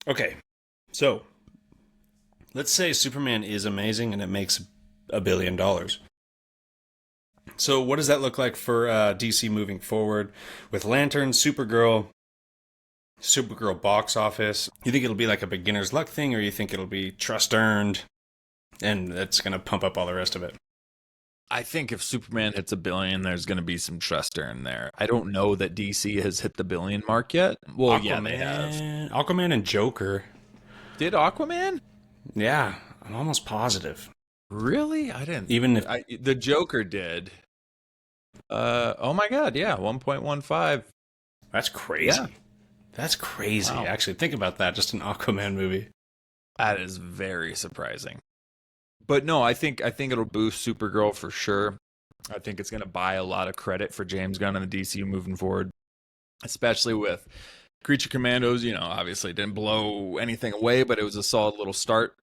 Okay, so let's say Superman is amazing and it makes $1 billion. So what does that look like for DC moving forward with Lantern, Supergirl box office? You think it'll be like a beginner's luck thing, or you think it'll be trust earned, and that's going to pump up all the rest of it? I think if Superman hits a billion, there's going to be some trust earned there. I don't know that DC has hit the billion mark yet. Well, yeah, they have. Aquaman and Joker. Did Aquaman? Yeah, I'm almost positive. Really? I didn't. Even if the Joker did. Oh my God, yeah, 1.15. That's crazy. Yeah. That's crazy. Wow. Actually, think about that. Just an Aquaman movie. That is very surprising. But no, I think it'll boost Supergirl for sure. I think it's going to buy a lot of credit for James Gunn and the DCU moving forward, especially with Creature Commandos. You know, obviously didn't blow anything away, but it was a solid little start.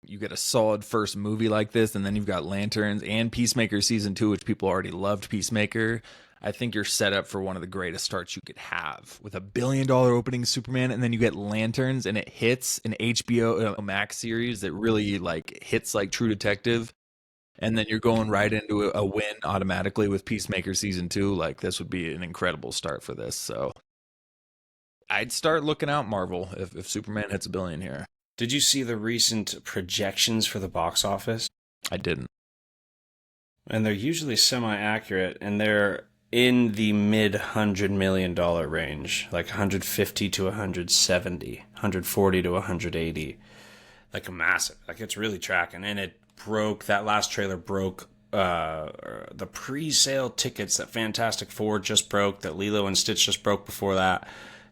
You get a solid first movie like this, and then you've got Lanterns and Peacemaker Season 2, which people already loved Peacemaker. I think you're set up for one of the greatest starts you could have with $1 billion opening Superman, and then you get Lanterns, and it hits an HBO Max series that really like hits like True Detective, and then you're going right into a win automatically with Peacemaker Season 2. Like, this would be an incredible start for this. So I'd start looking out, Marvel, if Superman hits $1 billion here. Did you see the recent projections for the box office? I didn't. And they're usually semi-accurate, and they're in the mid $100 million range, like 150 to 170, 140 to 180, like a massive, like it's really tracking. And it broke, that last trailer broke the pre-sale tickets that Fantastic Four just broke, that Lilo and Stitch just broke before that.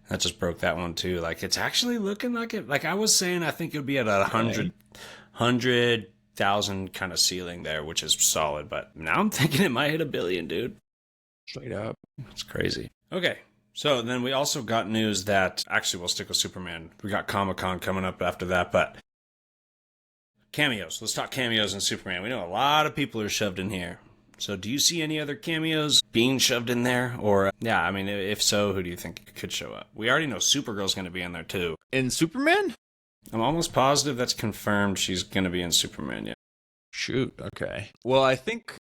That just broke that one too. Like, it's actually looking like it, like I was saying, I think it would be at a 100,000 kind of ceiling there, which is solid. But now I'm thinking it might hit $1 billion, dude. Straight up. It's crazy. Okay. So then we also got news that, actually we'll stick with Superman. We got Comic-Con coming up after that, but cameos. Let's talk cameos in Superman. We know a lot of people are shoved in here. So do you see any other cameos being shoved in there? Or, yeah, I mean, if so, who do you think could show up? We already know Supergirl's going to be in there too. In Superman? I'm almost positive that's confirmed she's going to be in Superman, yeah. Shoot, okay. Well, I think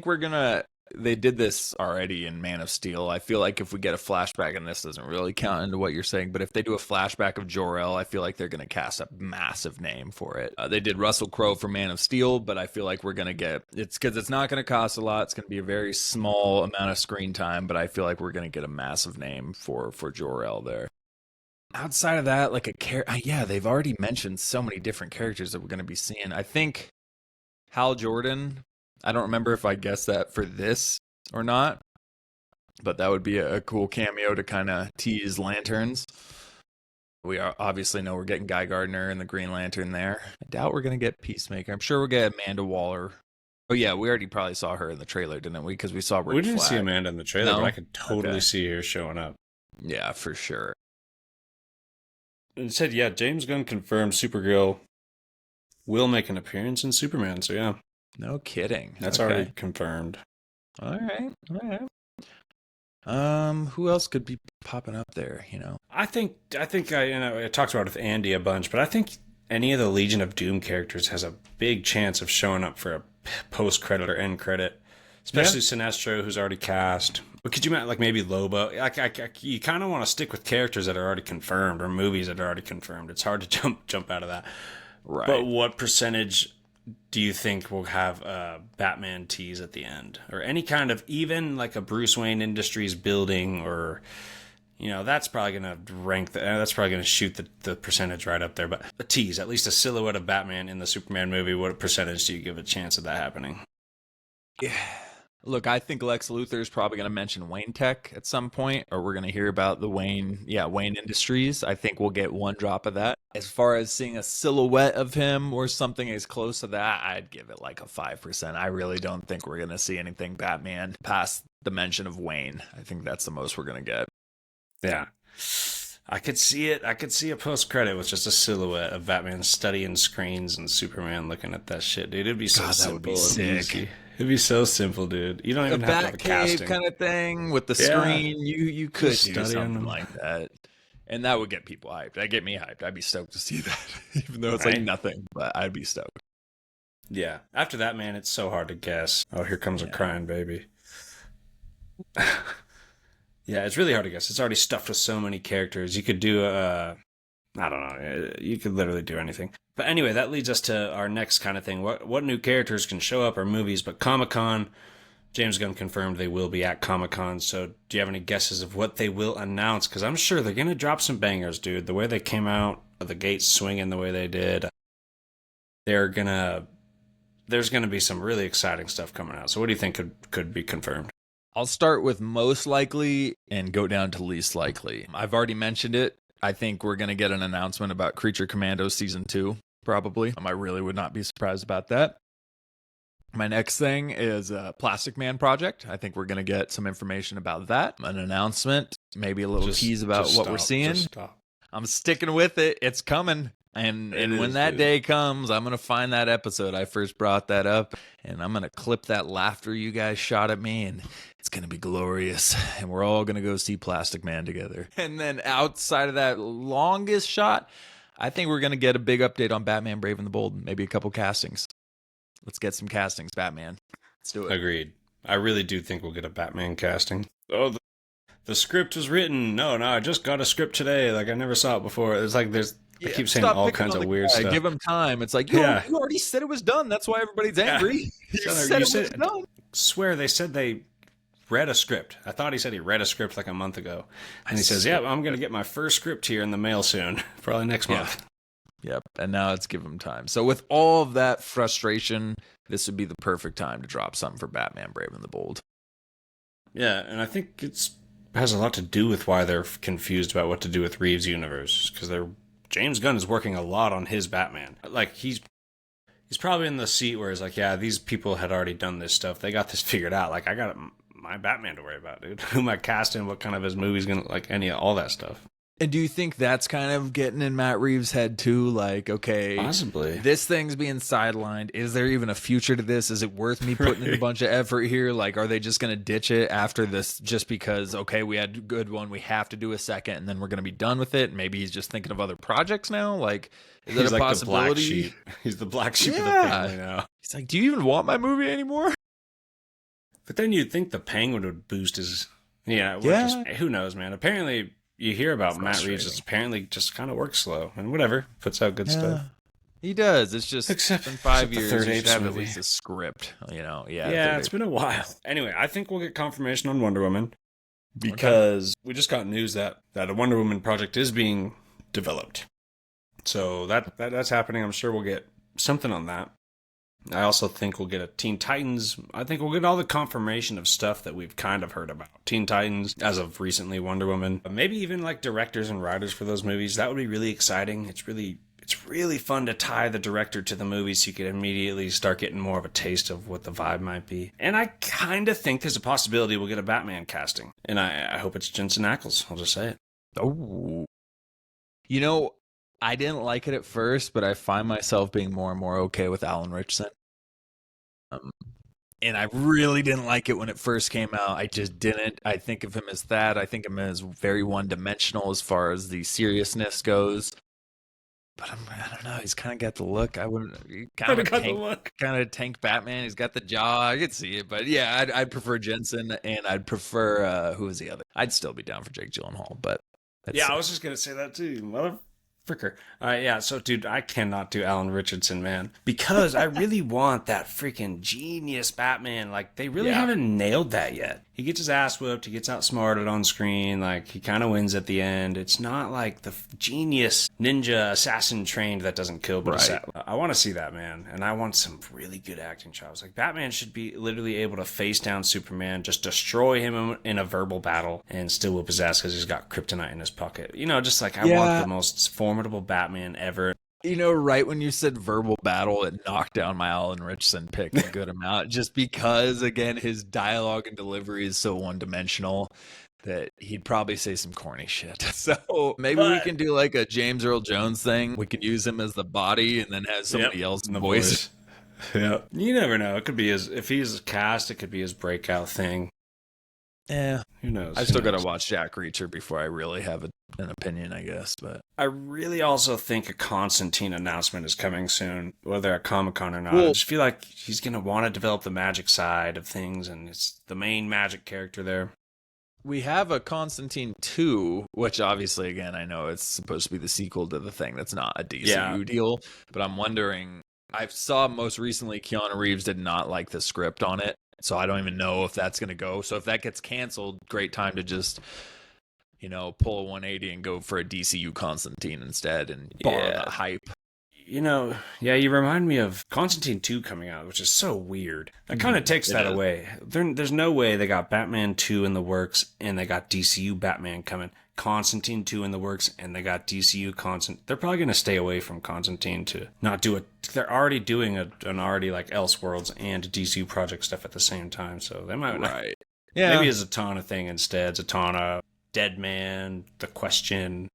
we're going to... They did this already in Man of Steel. I feel like if we get a flashback, and this doesn't really count into what you're saying, but if they do a flashback of Jor-El, I feel like they're going to cast a massive name for it. They did Russell Crowe for Man of Steel, but I feel like we're going to get... It's because it's not going to cost a lot. It's going to be a very small amount of screen time, but I feel like we're going to get a massive name for Jor-El there. Outside of that, like yeah, they've already mentioned so many different characters that we're going to be seeing. I think Hal Jordan... I don't remember if I guessed that for this or not, but that would be a cool cameo to kind of tease Lanterns. We obviously know we're getting Guy Gardner and the Green Lantern there. I doubt we're going to get Peacemaker. I'm sure we'll get Amanda Waller. Oh, yeah, we already probably saw her in the trailer, didn't we? Because we saw Rick We didn't Flag. see Amanda in the trailer, No? but I could totally see her showing up. Yeah, for sure. It said, yeah, James Gunn confirmed Supergirl will make an appearance in Superman, so yeah. No kidding. That's Okay. already confirmed. All right. Who else could be popping up there, you know? I think I talked about it with Andy a bunch, but I think any of the Legion of Doom characters has a big chance of showing up for a post-credit or end credit. Especially Sinestro, who's already cast. But could you imagine, like, maybe Lobo? You kind of want to stick with characters that are already confirmed or movies that are already confirmed. It's hard to jump out of that. Right. But what percentage do you think will have a Batman tease at the end? Or any kind of, even like a Bruce Wayne Industries building, or, you know, that's probably going to that's probably going to shoot the percentage right up there. But a tease, at least a silhouette of Batman in the Superman movie, what percentage do you give a chance of that happening? Yeah. Look, I think Lex Luthor is probably going to mention Wayne Tech at some point, or we're going to hear about the Wayne Industries. I think we'll get one drop of that. As far as seeing a silhouette of him or something as close to that, I'd give it like a 5%. I really don't think we're going to see anything Batman past the mention of Wayne. I think that's the most we're going to get. Yeah. I could see it. I could see a post-credit with just a silhouette of Batman studying screens and Superman looking at that shit, dude. It'd be so simple. That would be sick. Easy. It'd be so simple, dude. You don't even have to have a casting. kind of thing with the screen. You could do something like that. And that would get people hyped. That'd get me hyped. I'd be stoked to see that, even though it's like nothing, but I'd be stoked. Yeah. After that, man, it's so hard to guess. Oh, here comes a crying baby. Yeah, it's really hard to guess. It's already stuffed with so many characters. You could do I don't know. You could literally do anything. But anyway, that leads us to our next kind of thing. What new characters can show up or movies? But Comic-Con, James Gunn confirmed they will be at Comic-Con. So do you have any guesses of what they will announce? Because I'm sure they're going to drop some bangers, dude. The way they came out of the gates swinging the way they did, there's going to be some really exciting stuff coming out. So what do you think could be confirmed? I'll start with most likely and go down to least likely. I've already mentioned it. I think we're going to get an announcement about Creature Commandos Season 2, probably. I really would not be surprised about that. My next thing is a Plastic Man project. I think we're going to get some information about that. An announcement, maybe a little tease about what we're seeing. I'm sticking with it. It's coming. And when that day comes, I'm going to find that episode I first brought that up, and I'm going to clip that laughter you guys shot at me, and it's going to be glorious. And we're all going to go see Plastic Man together. And then outside of that longest shot, I think we're going to get a big update on Batman Brave and the Bold, maybe a couple castings. Let's get some castings, Batman. Let's do it. Agreed. I really do think we'll get a Batman casting. Oh, the script was written. No, I just got a script today. Like, I never saw it before. It's like I keep saying all kinds of weird stuff. Give him time. It's like, you already said it was done. That's why everybody's angry. You said it was done. Swear they said they read a script. I thought he said he read a script like a month ago. And he says, I'm going to get my first script here in the mail soon. Probably next month. Yep. And now it's give him time. So with all of that frustration, this would be the perfect time to drop something for Batman Brave and the Bold. Yeah, and I think it has a lot to do with why they're confused about what to do with Reeves' universe. Because James Gunn is working a lot on his Batman. Like, he's probably in the seat where he's like, yeah, these people had already done this stuff. They got this figured out. Like, I got my Batman to worry about, dude. Who am I casting? What kind of his movie's gonna like? All that stuff. And do you think that's kind of getting in Matt Reeves' head too? Like, okay, possibly this thing's being sidelined. Is there even a future to this? Is it worth me putting in a bunch of effort here? Like, are they just going to ditch it after this just because, okay, we had a good one, we have to do a second, and then we're going to be done with it? Maybe he's just thinking of other projects now? Like, is that a possibility? The black sheep. He's the black sheep of the family now. He's like, do you even want my movie anymore? But then you'd think the Penguin would boost his... who knows, man? Apparently... You hear about Matt Reeves, it's apparently just kind of works slow and whatever, puts out good stuff. He does. It's just except in 5 years, the third you should have movie. at least a script, Yeah, it's been a while. Anyway, I think we'll get confirmation on Wonder Woman because we just got news that a Wonder Woman project is being developed. So that's happening. I'm sure we'll get something on that. I also think we'll get a Teen Titans. I think we'll get all the confirmation of stuff that we've kind of heard about. Teen Titans, as of recently, Wonder Woman. Maybe even like directors and writers for those movies. That would be really exciting. It's really fun to tie the director to the movie so you could immediately start getting more of a taste of what the vibe might be. And I kind of think there's a possibility we'll get a Batman casting. And I hope it's Jensen Ackles. I'll just say it. Oh. I didn't like it at first, but I find myself being more and more okay with Alan Ritchson. And I really didn't like it when it first came out. I just didn't. I think of him as that. I think of him as very one-dimensional as far as the seriousness goes. But I don't know. He's kind of got the look. I wouldn't. Kind of tank Batman. He's got the jaw. I could see it. But yeah, I'd prefer Jensen, and I'd prefer who was the other? I'd still be down for Jake Gyllenhaal. But I was just gonna say that too, mother. Fricker. So, dude, I cannot do Alan Richardson, man, because I really want that freaking genius Batman. Like, they really haven't nailed that yet. He gets his ass whooped. He gets outsmarted on screen. Like, he kind of wins at the end. It's not like the genius ninja assassin trained that doesn't kill, but I want to see that, man. And I want some really good acting chops. Like, Batman should be literally able to face down Superman, just destroy him in a verbal battle, and still whoop his ass because he's got kryptonite in his pocket. I want the most formidable Batman ever. Right when you said verbal battle, it knocked down my Alan Richardson pick a good amount, just because, again, his dialogue and delivery is so one-dimensional that he'd probably say some corny shit. So maybe we can do like a James Earl Jones thing. We can use him as the body and then have somebody else in the voice. Yeah, you never know. It could be if he's cast, it could be his breakout thing. Yeah. Who knows? I still got to watch Jack Reacher before I really have an opinion, I guess. But I really also think a Constantine announcement is coming soon, whether at Comic-Con or not. Well, I just feel like he's going to want to develop the magic side of things, and it's the main magic character there. we have a Constantine 2, which obviously, again, I know it's supposed to be the sequel to the thing. That's not a DCU deal. But I'm wondering, I saw most recently Keanu Reeves did not like the script on it. So I don't even know if that's going to go. So if that gets canceled, great time to just, pull a 180 and go for a DCU Constantine instead and borrow that hype. You remind me of Constantine 2 coming out, which is so weird. That kind of takes that away. There's no way they got Batman 2 in the works and they got DCU Batman coming. Constantine 2 in the works and they got DCU Constantine. They're probably going to stay away from Constantine to not do it. They're already doing an already like Elseworlds and DCU project stuff at the same time, so they might Right. Yeah. Maybe a Zatanna thing instead. Zatanna, Deadman, The Question.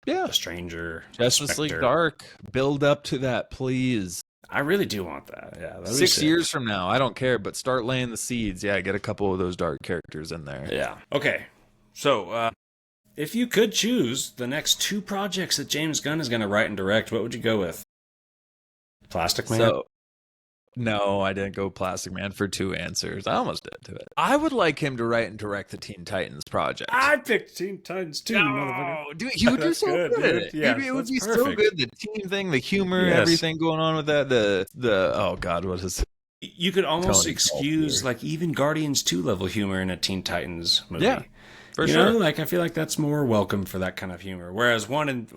Yeah. The Stranger. Justice League Dark. Build up to that, please. I really do want that. Yeah. 6 years from now, I don't care, but start laying the seeds. Yeah, get a couple of those dark characters in there. Yeah. Okay. So, if you could choose the next 2 projects that James Gunn is going to write and direct, what would you go with? Plastic Man? No, I didn't go Plastic Man for 2 answers. I almost did to it. I would like him to write and direct the Teen Titans project. I picked Teen Titans too, motherfucker. Dude, he would do so good. Yes, Maybe it would be perfect. so good. The team thing, the humor, everything going on with that. Oh God, what is? You could almost Tony excuse like even Guardians 2 level humor in a Teen Titans movie. Yeah. For you sure. know, I feel like that's more welcome for that kind of humor. Whereas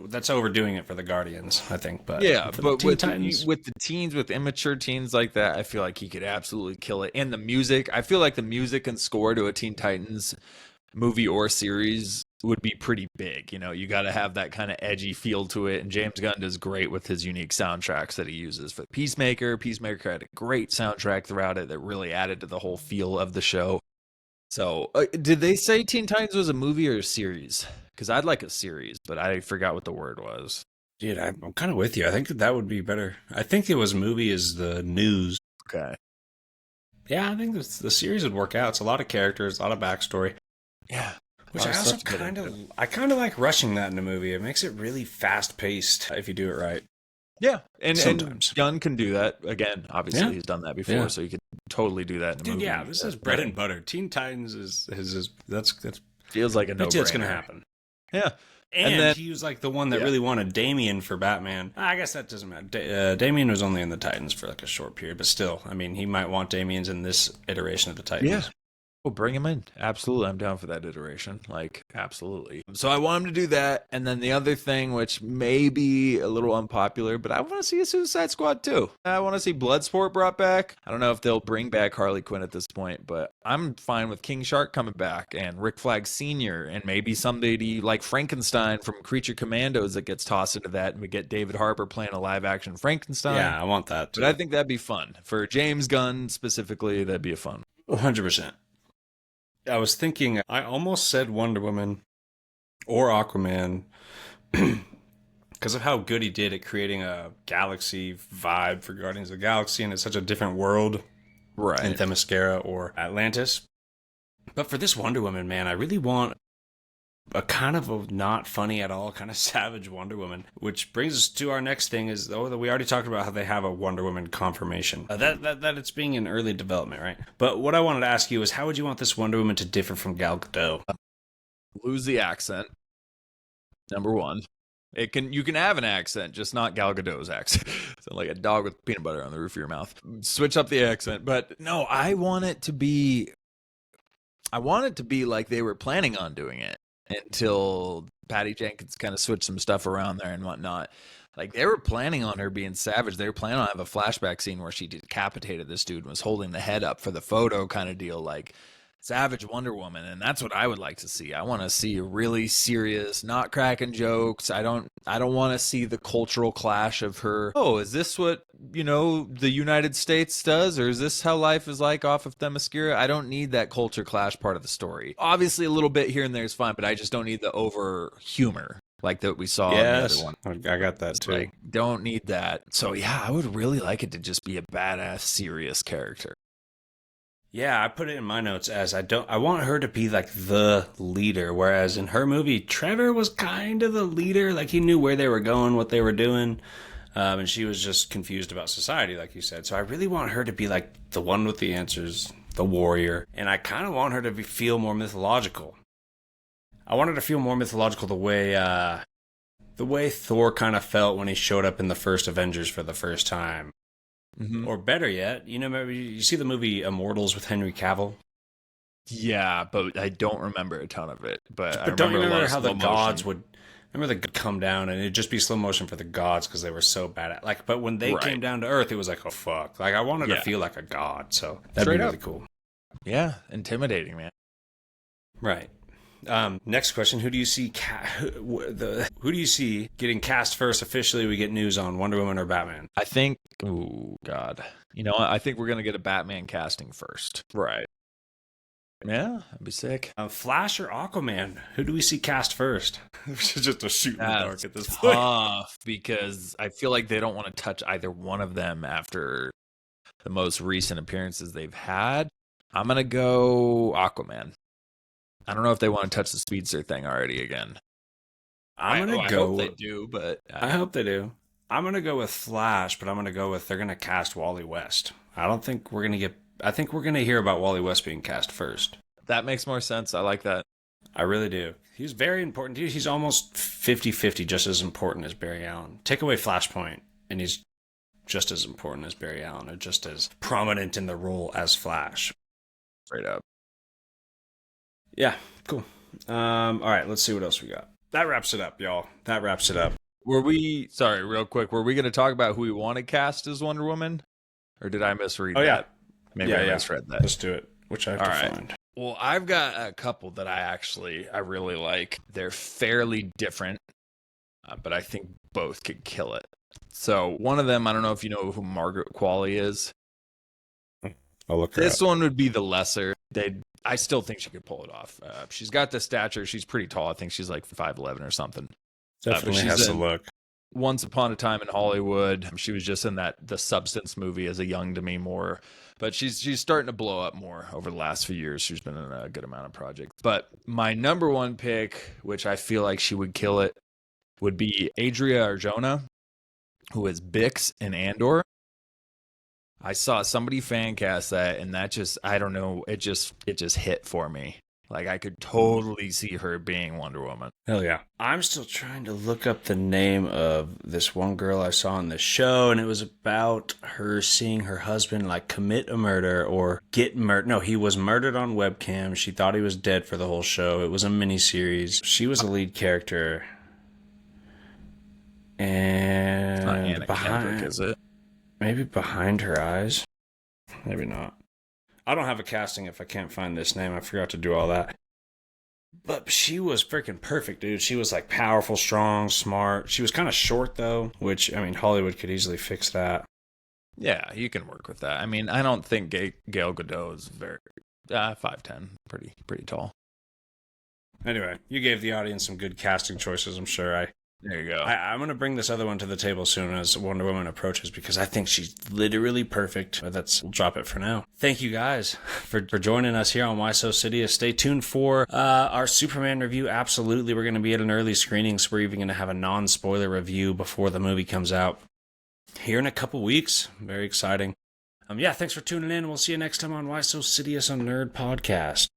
that's overdoing it for the Guardians, I think. But yeah, but with the teens, with immature teens like that, I feel like he could absolutely kill it. And the music, I feel like the music and score to a Teen Titans movie or series would be pretty big. You got to have that kind of edgy feel to it. And James Gunn does great with his unique soundtracks that he uses for Peacemaker. Peacemaker had a great soundtrack throughout it that really added to the whole feel of the show. So, did they say Teen Titans was a movie or a series? Because I'd like a series, but I forgot what the word was. Dude, I'm kind of with you. I think that would be better. I think it was movie is the news. Okay. Yeah, I think the series would work out. It's a lot of characters, a lot of backstory. Yeah. Which I also kind of like rushing that in a movie. It makes it really fast paced if you do it right. Yeah, and Gunn can do that. Again, obviously he's done that before, so he could totally do that in a movie. Yeah, this is bread and butter. Teen Titans is that's feels like a no-brainer. It's going to happen. Yeah. And then, he was like the one that really wanted Damian for Batman. I guess that doesn't matter. Damian was only in the Titans for like a short period, but still, I mean, he might want Damian's in this iteration of the Titans. Yeah. Well, bring him in. Absolutely. I'm down for that iteration. Like, absolutely. So I want him to do that. And then the other thing, which may be a little unpopular, but I want to see a Suicide Squad too. I want to see Bloodsport brought back. I don't know if they'll bring back Harley Quinn at this point, but I'm fine with King Shark coming back and Rick Flag Sr. and maybe somebody like Frankenstein from Creature Commandos that gets tossed into that, and we get David Harbour playing a live action Frankenstein. Yeah, I want that too. But I think that'd be fun. For James Gunn specifically, that'd be a fun. 100%. I was thinking, I almost said Wonder Woman or Aquaman because of how good he did at creating a galaxy vibe for Guardians of the Galaxy, and it's such a different world in Themyscira or Atlantis. But for this Wonder Woman, man, I really want a kind of a not funny at all kind of savage Wonder Woman, which brings us to our next thing is, we already talked about how they have a Wonder Woman confirmation. That it's being in early development, right? But what I wanted to ask you is, how would you want this Wonder Woman to differ from Gal Gadot? Lose the accent. Number one. You can have an accent, just not Gal Gadot's accent. So like a dog with peanut butter on the roof of your mouth. Switch up the accent. But no, I want it to be like they were planning on doing it until Patty Jenkins kind of switched some stuff around there and whatnot. Like, they were planning on her being savage. They were planning on having a flashback scene where she decapitated this dude and was holding the head up for the photo kind of deal. Like, savage Wonder Woman, and that's what I would like to see. I want to see a really serious, not cracking jokes. I don't want to see the cultural clash of her. Oh, is this what, the United States does, or is this how life is like off of Themyscira? I don't need that culture clash part of the story. Obviously, a little bit here and there is fine, but I just don't need the over humor like that we saw in the other one. I got that too. Like, don't need that. So yeah, I would really like it to just be a badass, serious character. Yeah, I put it in my notes as I want her to be like the leader, whereas in her movie, Trevor was kind of the leader. Like he knew where they were going, what they were doing, and she was just confused about society, like you said. So I really want her to be like the one with the answers, the warrior, and I kind of want her to feel more mythological. I want her to feel more mythological the way Thor kind of felt when he showed up in the first Avengers for the first time. Mm-hmm. Or better yet, maybe you see the movie Immortals with Henry Cavill? Yeah, but I don't remember a ton of it. But I Don't you remember a lot remember of how the slow gods motion. would... Remember the come down and it'd just be slow motion for the gods because they were so bad at... Like, but when they Right. came down to Earth, it was like, oh, fuck. Like, I wanted to Yeah. feel like a god, so that'd Straight be really up. cool. Yeah, intimidating, man. Right. Next question: Who do you see? Who do you see getting cast first? Officially, we get news on Wonder Woman or Batman. I think. Oh God. You know what? I think we're gonna get a Batman casting first. Right. Yeah, that'd be sick. Flash or Aquaman? Who do we see cast first? It's just a shoot in the dark That's at this point. tough because I feel like they don't want to touch either one of them after the most recent appearances they've had. I'm gonna go Aquaman. I don't know if they want to touch the speedster thing already again. I'm gonna I go. hope they do, but I hope they do. I'm gonna go with Flash, but I'm gonna go with they're gonna cast Wally West. I don't think we're gonna get. I think we're gonna hear about Wally West being cast first. that makes more sense. I like that. I really do. He's very important. He's almost 50-50, just as important as Barry Allen. Take away Flashpoint, and he's just as important as Barry Allen, or just as prominent in the role as Flash. Straight up. Yeah, cool. All right, let's see what else we got. That wraps it up, y'all. That wraps it up. Sorry, real quick, were we going to talk about who we want to cast as Wonder Woman? Or did I misread Oh, yeah. that? Maybe I misread that. Let's do it. Which I have to find. Well, I've got a couple that I really like. They're fairly different, but I think both could kill it. So one of them, I don't know if you know who Margaret Qualley is. I'll look her This up. one would be the lesser. I still think she could pull it off. She's got the stature. She's pretty tall. I think she's like 5'11" or something. Definitely has to look. Once Upon a Time in Hollywood. She was just in the Substance movie as a young Demi Moore. But she's starting to blow up more over the last few years. She's been in a good amount of projects. But my number one pick, which I feel like she would kill it, would be Adria Arjona, who is Bix in Andor. I saw somebody fan cast that, and that just, I don't know, it just hit for me. Like, I could totally see her being Wonder Woman. Hell yeah. I'm still trying to look up the name of this one girl I saw on the show, and it was about her seeing her husband, like, commit a murder or get murdered. No, he was murdered on webcam. She thought he was dead for the whole show. It was a miniseries. She was a lead character. And It's not Anna Kendrick, is it? Maybe Behind Her Eyes? Maybe not. I don't have a casting if I can't find this name. I forgot to do all that. But she was freaking perfect, dude. She was like powerful, strong, smart. She was kind of short though, which, I mean, Hollywood could easily fix that. Yeah, you can work with that. I mean, I don't think Gal Gadot is very 5'10", pretty tall. Anyway, you gave the audience some good casting choices, I'm sure. There you go. I'm going to bring this other one to the table soon as Wonder Woman approaches because I think she's literally perfect. But we'll drop it for now. Thank you guys for joining us here on Why So Sidious. Stay tuned for our Superman review. Absolutely. We're going to be at an early screening, so we're even going to have a non-spoiler review before the movie comes out here in a couple weeks. Very exciting. Yeah, thanks for tuning in. We'll see you next time on Why So Sidious on Nerd Podcast.